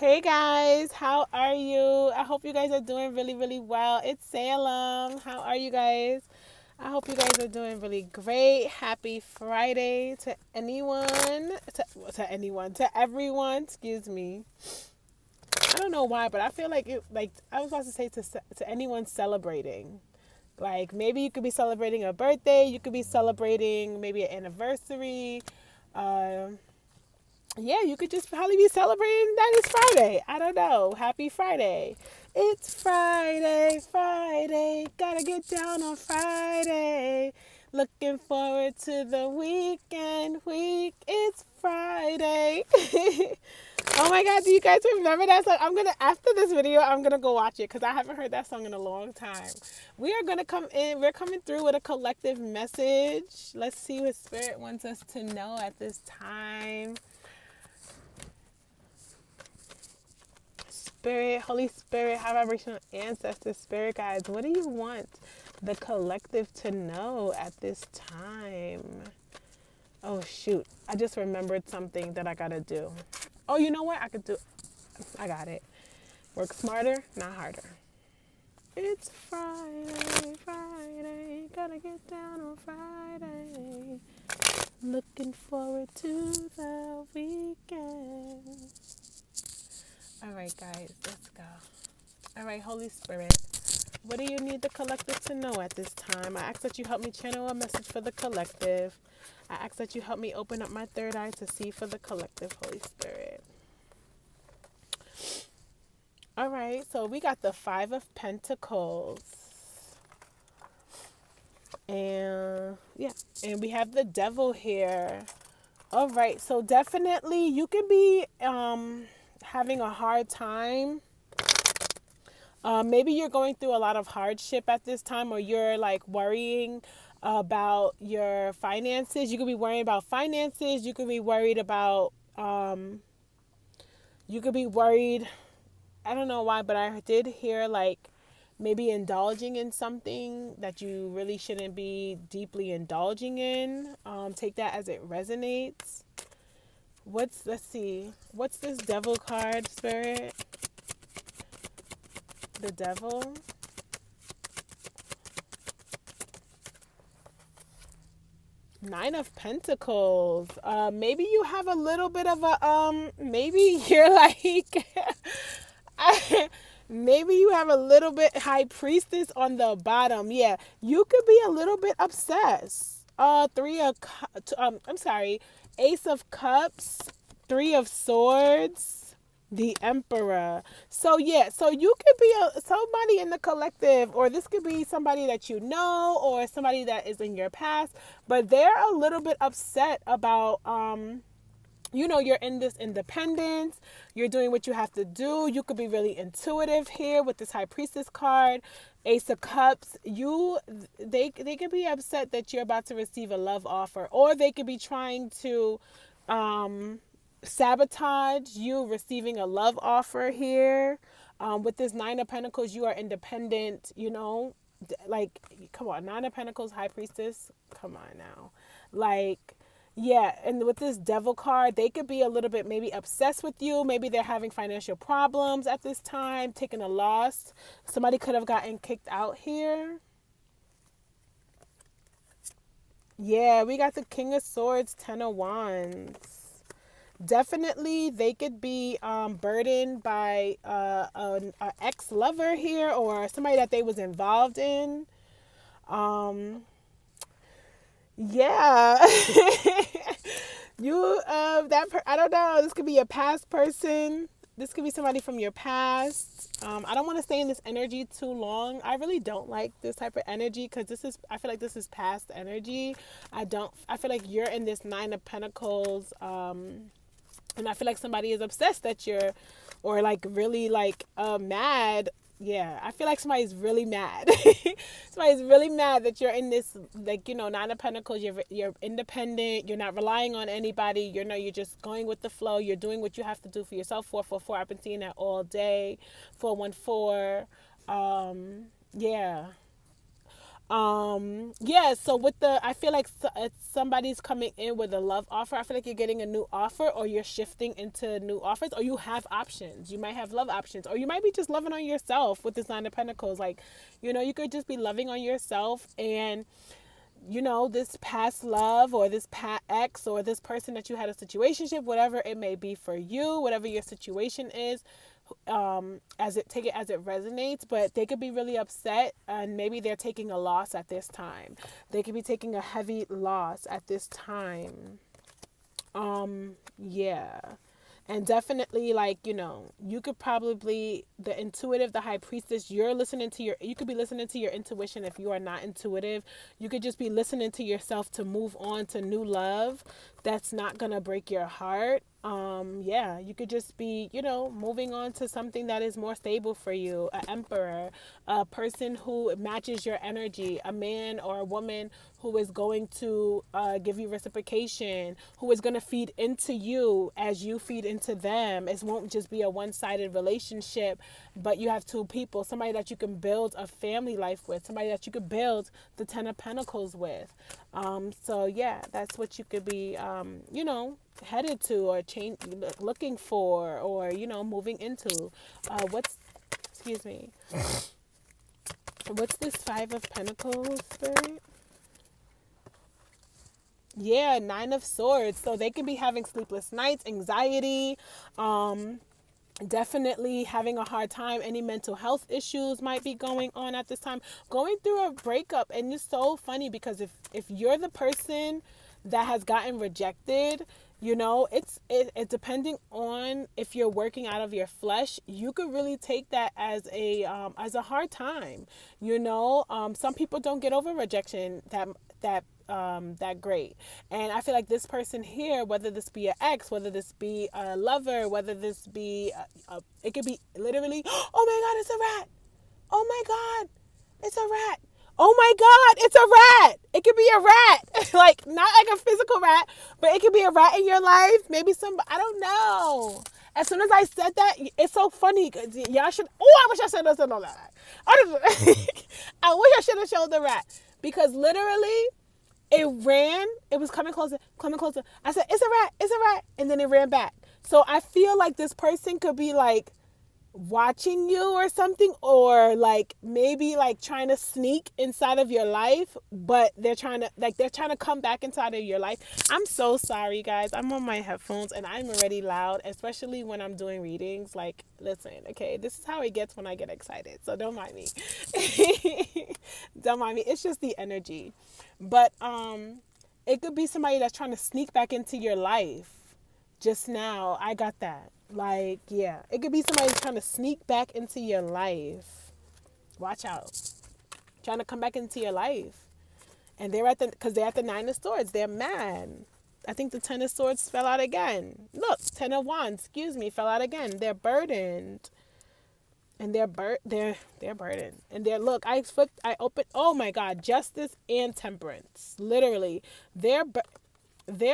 Hey guys, how are you? I hope you guys are doing really, really well. It's Salem. How are you guys? I hope you guys are doing really great. Happy Friday to anyone, to everyone. Excuse me. I don't know why, but I feel like I was about to say to anyone celebrating. Like maybe you could be celebrating a birthday, you could be celebrating maybe an anniversary. Um, yeah, you could just probably be celebrating that it's Friday. I don't know. Happy Friday. It's Friday, Friday. Gotta get down on Friday. Looking forward to the week. It's Friday. Oh my God, do you guys remember that song? After this video, I'm gonna go watch it because I haven't heard that song in a long time. We are gonna come in, we're coming through with a collective message. Let's see what Spirit wants us to know at this time. Spirit, Holy Spirit, high vibrational ancestors, spirit guides, what do you want the collective to know at this time? Oh shoot, I just remembered something that I gotta do. Oh, you know what? I got it. Work smarter, not harder. It's Friday, Friday, gotta get down on Friday. Looking forward to the weekend. All right, guys, let's go. All right, Holy Spirit, what do you need the collective to know at this time? I ask that you help me channel a message for the collective. I ask that you help me open up my third eye to see for the collective, Holy Spirit. All right, so we got the Five of Pentacles. And yeah, and we have the Devil here. All right, so definitely you could be having a hard time. Maybe you're going through a lot of hardship at this time, or you're like worrying about your finances. You could be worrying about finances. You could be worried about, you could be worried. I don't know why, but I did hear like maybe indulging in something that you really shouldn't be deeply indulging in. Take that as it resonates. Let's see, what's this Devil card, Spirit? The Devil. Nine of Pentacles. Maybe you have a little bit of a maybe you're like maybe you have a little bit High Priestess on the bottom. Yeah, you could be a little bit obsessed. I'm sorry, Ace of Cups, Three of Swords, the Emperor. So yeah, so you could be somebody in the collective, or this could be somebody that you know, or somebody that is in your past, but they're a little bit upset about you're in this independence, you're doing what you have to do. You could be really intuitive here with this High Priestess card. Ace of Cups, they could be upset that you're about to receive a love offer, or they could be trying to sabotage you receiving a love offer here. With this Nine of Pentacles, you are independent, like, come on, Nine of Pentacles, High Priestess, come on now. Like, yeah, and with this Devil card, they could be a little bit maybe obsessed with you. Maybe they're having financial problems at this time, taking a loss. Somebody could have gotten kicked out here. Yeah, we got the King of Swords, Ten of Wands. Definitely they could be burdened by an ex-lover here, or somebody that they was involved in. Yeah. I don't know, this could be a past person. This could be somebody from your past. I don't want to stay in this energy too long. I really don't like this type of energy, because I feel like this is past energy. I feel like you're in this Nine of Pentacles, and I feel like somebody is obsessed that you're, or like really like mad. Yeah, I feel like somebody's really mad. Somebody's really mad that you're in this, like, Nine of Pentacles. You're independent. You're not relying on anybody. You're just going with the flow. You're doing what you have to do for yourself. 444. I've been seeing that all day. 414. Yeah. Yeah, so with I feel like somebody's coming in with a love offer. I feel like you're getting a new offer, or you're shifting into new offers, or you have options. You might have love options, or you might be just loving on yourself with this Nine of Pentacles. Like, you could just be loving on yourself, and this past love, or this past ex, or this person that you had a situationship, whatever it may be for you, whatever your situation is, take it as it resonates. But they could be really upset, and maybe they're taking a loss at this time. They could be taking a heavy loss at this time. Yeah. And definitely, like, you could probably, the intuitive, the high priestess, you could be listening to your intuition. If you are not intuitive, you could just be listening to yourself to move on to new love that's not gonna break your heart. Yeah, you could just be, moving on to something that is more stable for you. An emperor, a person who matches your energy, a man or a woman who is going to give you reciprocation, who is going to feed into you as you feed into them. It won't just be a one-sided relationship, but you have two people, somebody that you can build a family life with, somebody that you could build the Ten of Pentacles with. So yeah, that's what you could be, headed to, or looking for, or, moving into. Excuse me. What's this Five of Pentacles, Spirit? Yeah, Nine of Swords. So they can be having sleepless nights, anxiety, definitely having a hard time. Any mental health issues might be going on at this time. Going through a breakup. And it's so funny because if you're the person that has gotten rejected, it's depending on if you're working out of your flesh, you could really take that as a hard time. Some people don't get over rejection that great. And I feel like this person here, whether this be an ex, whether this be a lover, whether this be it could be literally, oh my God, it's a rat. Oh my God, it's a rat. Oh my God, it's a rat. It could be a rat. Like, not like a physical rat, but it could be a rat in your life. Maybe I don't know. As soon as I said that, it's so funny. Y'all should, I wish I should have said all that. I wish I should have showed the rat. Because literally, it was coming closer. I said, it's a rat. And then it ran back. So I feel like this person could be like, watching you or something, or like maybe like trying to sneak inside of your life, but they're trying to come back inside of your life. I'm so sorry, guys. I'm on my headphones and I'm already loud, especially when I'm doing readings. Like, listen, okay, this is how it gets when I get excited, so don't mind me. Don't mind me. It's just the energy. But it could be somebody that's trying to sneak back into your life. Just now, I got that. Like, yeah, it could be somebody trying to sneak back into your life. Watch out. Trying to come back into your life. And they're at the Nine of Swords. They're mad. I think the Ten of Swords fell out again. Look, Ten of Wands, fell out again. They're burdened. And they're burdened. And I opened, oh my God, Justice and Temperance. Literally. They're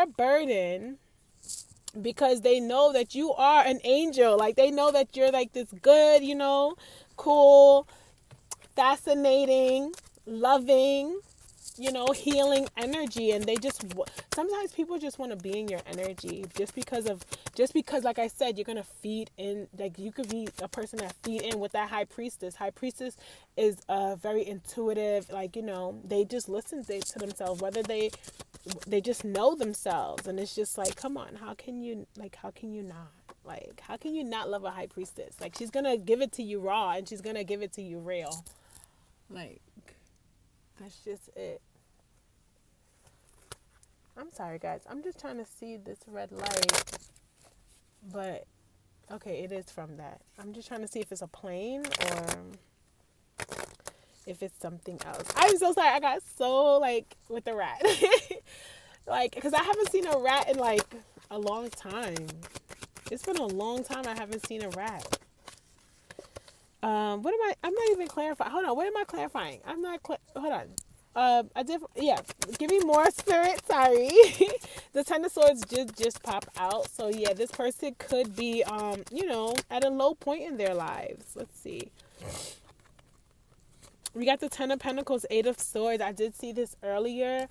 burdened because they know that you are an angel. Like, they know that you're like this good, cool, fascinating, loving, healing energy. And sometimes people just want to be in your energy just because, like I said, you're going to feed in. Like, you could be a person that feed in with that High Priestess. High Priestess is very intuitive. Like, they just listen to themselves, whether they just know themselves. And it's just like, come on, how can you not? Like, how can you not love a High Priestess? Like, she's gonna give it to you raw, and she's gonna give it to you real. Like, that's just it. I'm sorry, guys. I'm just trying to see this red light. But, okay, it is from that. I'm just trying to see if it's a plane or if it's something else. I'm so sorry. I got so, like, with the rat. Like, because I haven't seen a rat in, like, a long time. It's been a long time I haven't seen a rat. I'm not even clarifying. Hold on. What am I clarifying? Hold on. Give me more, Spirit. Sorry. The Ten of Swords just pop out. So, yeah, this person could be, at a low point in their lives. Let's see. We got the Ten of Pentacles, Eight of Swords. I did see this earlier.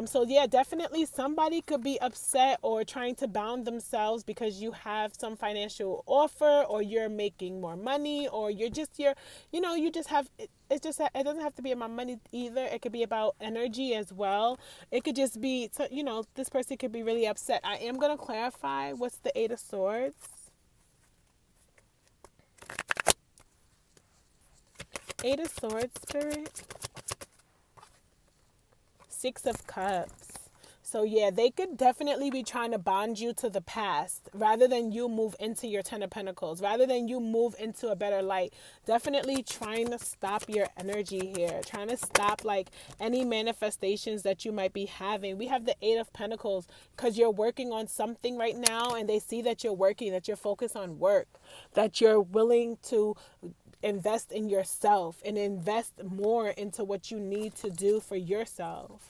So yeah, definitely somebody could be upset or trying to bound themselves because you have some financial offer, or you're making more money, or you just have it's just that it doesn't have to be about money either. It could be about energy as well. It could just be this person could be really upset. I am going to clarify what's the Eight of Swords. Eight of Swords, Spirit. Six of Cups. So yeah, they could definitely be trying to bond you to the past rather than you move into your Ten of Pentacles, rather than you move into a better light. Definitely trying to stop your energy here, trying to stop like any manifestations that you might be having. We have the Eight of Pentacles because you're working on something right now, and they see that you're working, that you're focused on work, that you're willing to invest in yourself and invest more into what you need to do for yourself.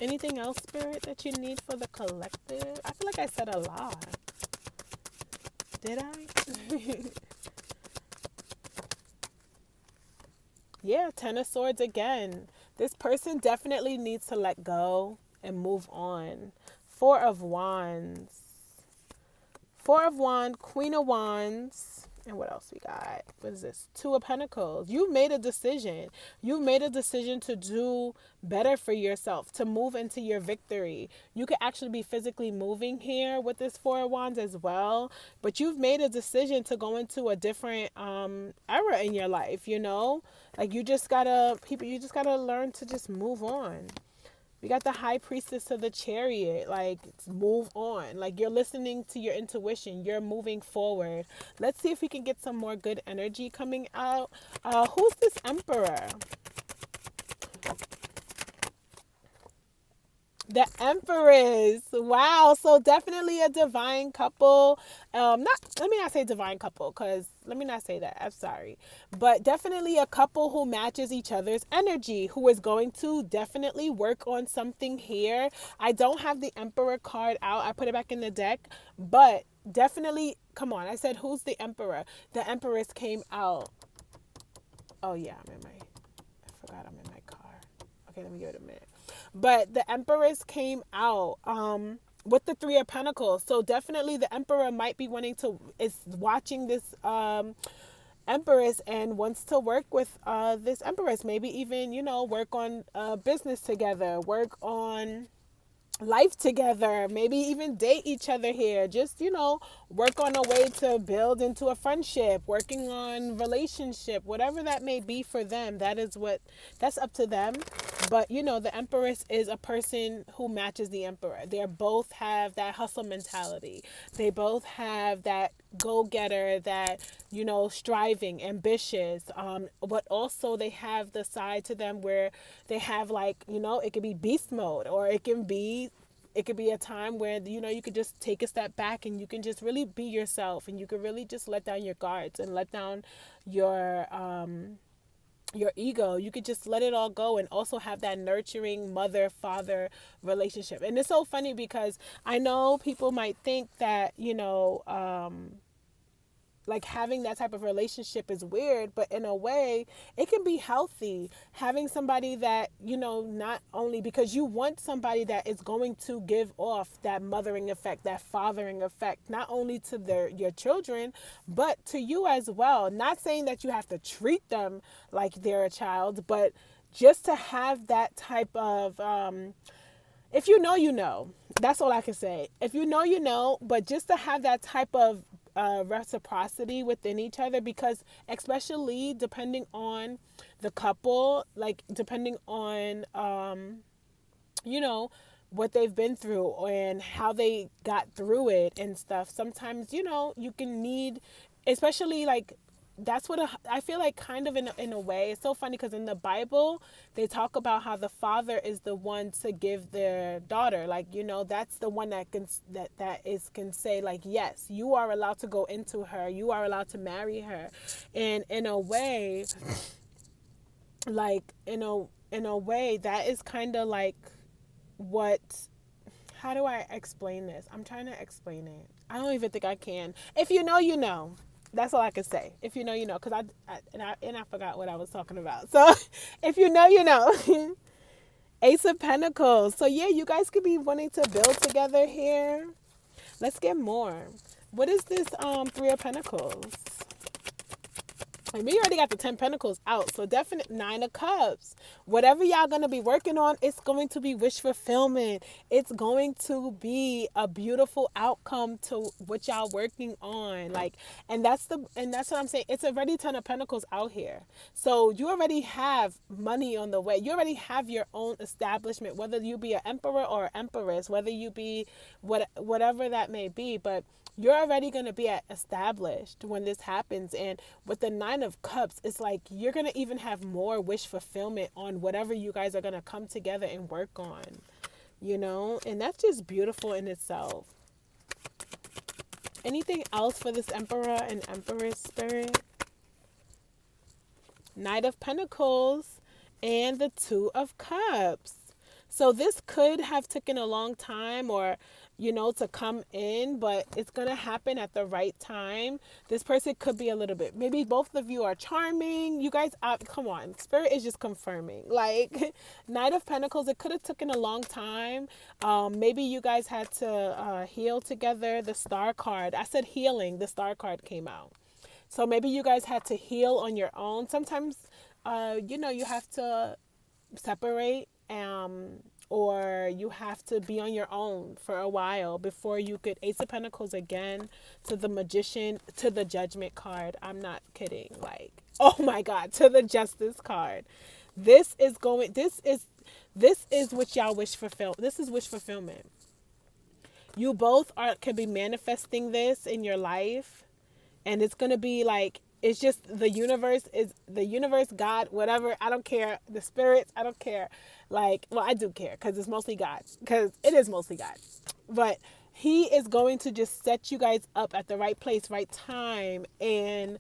Anything else, Spirit, that you need for the collective? I feel like I said a lot. Did I? Yeah, Ten of Swords again. This person definitely needs to let go and move on. Four of Wands. Four of Wands, Queen of Wands. And what else we got? What is this? Two of Pentacles. You made a decision. You made a decision to do better for yourself, to move into your victory. You could actually be physically moving here with this Four of Wands as well. But you've made a decision to go into a different era in your life, Like you just gotta learn to just move on. We got the High Priestess of the Chariot. Like, move on. Like, you're listening to your intuition. You're moving forward. Let's see if we can get some more good energy coming out. Who's this Emperor? The Empress. Wow. So definitely a divine couple. Let me not say divine couple, because let me not say that. I'm sorry. But definitely a couple who matches each other's energy, who is going to definitely work on something here. I don't have the Emperor card out. I put it back in the deck. But definitely, come on. I said, who's the Emperor? The Empress came out. Oh, yeah. I forgot I'm in my car. Okay, let me give it a minute. But the Empress came out with the Three of Pentacles. So definitely the Emperor might be is watching this Empress and wants to work with this Empress. Maybe even, work on business together, work on life together, maybe even date each other here. Just, work on a way to build into a friendship, working on relationship, whatever that may be for them. That's up to them. But, the Empress is a person who matches the Emperor. They both have that hustle mentality. They both have that go-getter, that, striving, ambitious. But also they have the side to them where they have it could be beast mode, or it could be a time where, you could just take a step back and you can just really be yourself, and you can really just let down your guards and let down your ego. You could just let it all go and also have that nurturing mother-father relationship. And it's so funny because I know people might think that, like having that type of relationship is weird, but in a way it can be healthy. Having somebody that, not only because you want somebody that is going to give off that mothering effect, that fathering effect, not only to your children, but to you as well. Not saying that you have to treat them like they're a child, but just to have that type of, if you know, that's all I can say. If you know, but just to have that type of reciprocity within each other, because especially depending on the couple, like depending on what they've been through and how they got through it and stuff, sometimes you can need, especially like, that's what I feel like, kind of in a way. It's so funny because in the Bible they talk about how the father is the one to give their daughter, like, that's the one that can say like, yes, you are allowed to go into her, you are allowed to marry her. And in a way, like in a way that is kind of like what, how do I explain this? I'm trying to explain it. I don't even think I can. If you know, That's all I can say. If you know, you know. Because I forgot what I was talking about. So if you know, you know. Ace of Pentacles. So yeah, you guys could be wanting to build together here. Let's get more. What is this Three of Pentacles? And we already got the 10 Pentacles out. So definite 9 of Cups. Whatever y'all going to be working on, it's going to be wish fulfillment. It's going to be a beautiful outcome to what y'all working on. Like, and that's what I'm saying. It's already 10 of Pentacles out here. So you already have money on the way. You already have your own establishment, whether you be an emperor or empress, whether you be whatever that may be. But you're already going to be established when this happens. And with the 9 of Cups, it's like you're going to even have more wish fulfillment on whatever you guys are going to come together and work on, you know? And that's just beautiful in itself. Anything else for this Emperor and Empress spirit? Knight of Pentacles and the 2 of Cups. So this could have taken a long time, or you know, to come in, but it's going to happen at the right time. This person could be a little bit, maybe both of you are charming. You guys, come on, Spirit is just confirming. Like, Knight of Pentacles, it could have taken a long time. Maybe you guys had to heal together. The Star card, I said healing, the Star card came out. So maybe you guys had to heal on your own. Sometimes, you know, you have to separate, or you have to be on your own for a while before you could. Ace of Pentacles again, to the Magician, to the Judgment card. I'm not kidding. Like, oh my God, to the Justice card. This is what y'all wish fulfill. This is wish fulfillment. You both could be manifesting this in your life, and it's gonna be like, it's just the universe, God, whatever. I don't care. The spirits, I don't care. Like, well, I do care because it's mostly God. Because it is mostly God. But he is going to just set you guys up at the right place, right time. And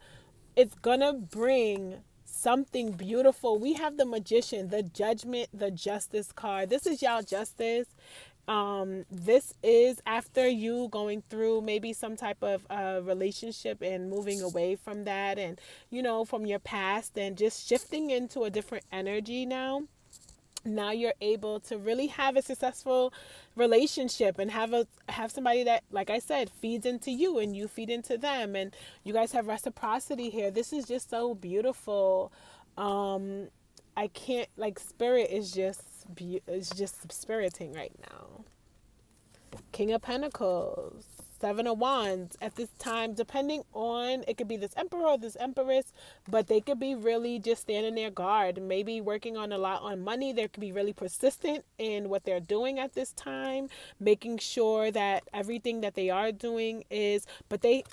it's going to bring something beautiful. We have the Magician, the Judgment, the Justice card. This is y'all justice. This is after you going through maybe some type of relationship and moving away from that, and you know, from your past, and just shifting into a different energy now. Now you're able to really have a successful relationship and have somebody that, like I said, feeds into you and you feed into them, and you guys have reciprocity here. This is just so beautiful. I can't, like, Spirit is just spiriting right now. King of Pentacles, 7 of Wands. At this time, depending on, it could be this Emperor or this Empress, but they could be really just standing their guard, maybe working on a lot on money. They could be really persistent in what they're doing at this time, making sure that everything that they are doing is,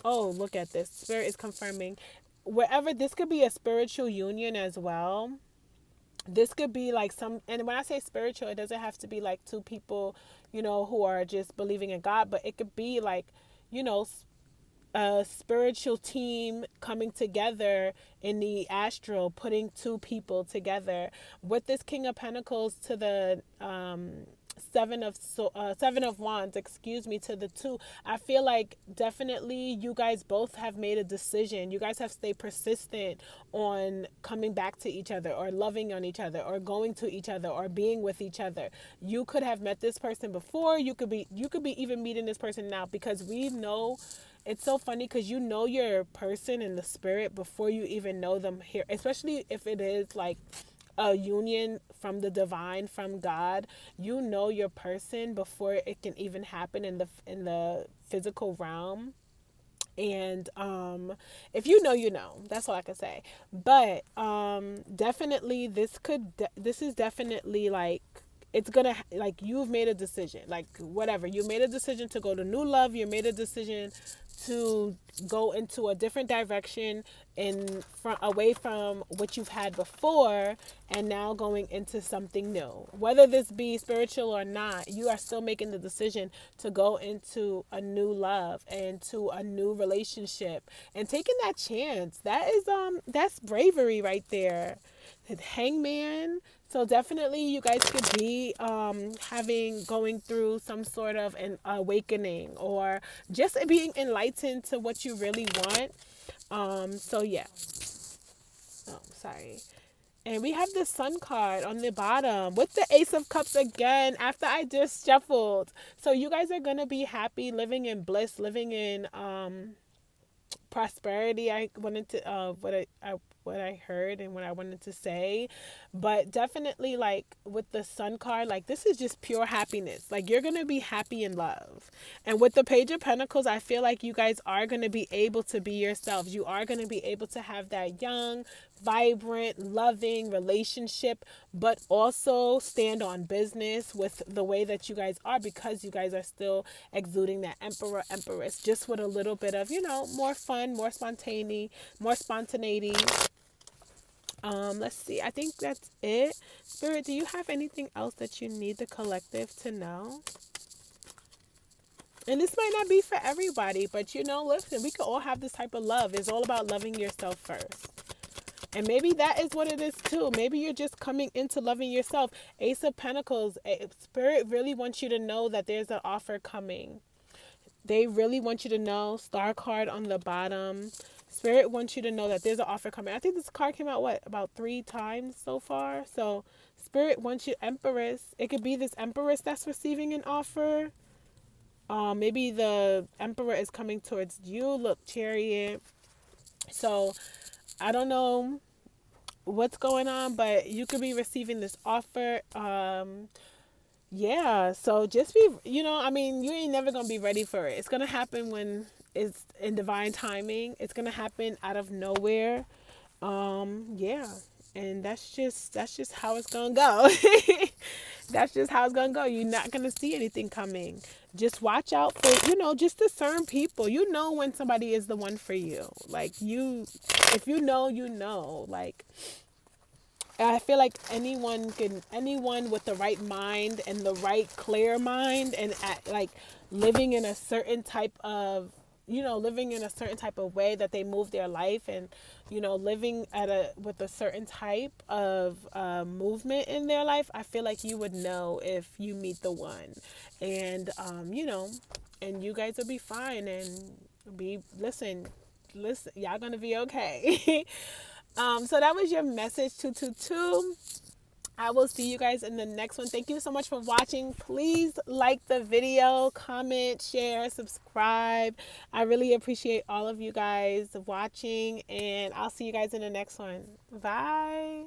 oh, look at this. Spirit is confirming. Wherever, this could be a spiritual union as well. This could be like and when I say spiritual, it doesn't have to be like two people, you know, who are just believing in God, but it could be like, you know, a spiritual team coming together in the astral, putting two people together. With this King of Pentacles to the Seven of Wands, excuse me, to the 2. I feel like definitely you guys both have made a decision. You guys have stayed persistent on coming back to each other, or loving on each other, or going to each other, or being with each other. You could have met this person before. You could be even meeting this person now, because we know. It's so funny because you know your person in the spirit before you even know them here, especially if it is like a union from the divine, from God. You know your person before it can even happen in the physical realm. And if you know, you know. That's all I can say. But definitely this is definitely like, it's gonna, like, you've made a decision, like, whatever, you made a decision to go to new love, you made a decision to go into a different direction away from what you've had before, and now going into something new. Whether this be spiritual or not, you are still making the decision to go into a new love and to a new relationship, and taking that chance. That is that's bravery right there. Hangman. So definitely you guys could be going through some sort of an awakening, or just being enlightened to what you really want. So yeah. Oh, sorry. And we have the Sun card on the bottom with the Ace of Cups again after I just shuffled. So you guys are gonna be happy, living in bliss, living in prosperity. I wanted to what I heard and what I wanted to say, but definitely like with the Sun card, like this is just pure happiness. Like you're gonna be happy in love, and with the Page of Pentacles, I feel like you guys are gonna be able to be yourselves. You are gonna be able to have that young, vibrant, loving relationship, but also stand on business with the way that you guys are because you guys are still exuding that Emperor, Empress, just with a little bit of, more fun, more spontaneity. Let's see. I think that's it. Spirit, do you have anything else that you need the collective to know? And this might not be for everybody, but listen, we could all have this type of love. It's all about loving yourself first. And maybe that is what it is too. Maybe you're just coming into loving yourself. Ace of Pentacles, Spirit really wants you to know that there's an offer coming. They really want you to know. Star card on the bottom. Spirit wants you to know that there's an offer coming. I think this card came out, about 3 times so far. So Spirit wants you, Empress. It could be this Empress that's receiving an offer. Maybe the Emperor is coming towards you. Look, Chariot. So I don't know what's going on, but you could be receiving this offer. Yeah, so just be, you ain't never gonna be ready for it. It's gonna happen when it's in divine timing. It's gonna happen out of nowhere. Yeah, and that's just how it's gonna go. That's just how it's gonna go. You're not gonna see anything coming. Just watch out for, just discern people. You know when somebody is the one for you. Like if you know, like I feel like anyone with the right mind and the right clear mind and like living in a certain type of way that they move their life, and living with a certain type of movement in their life, I feel like you would know if you meet the one. And and you guys will be fine and listen, y'all gonna be okay. So that was your message 222. I will see you guys in the next one. Thank you so much for watching. Please like the video, comment, share, subscribe. I really appreciate all of you guys watching, and I'll see you guys in the next one. Bye.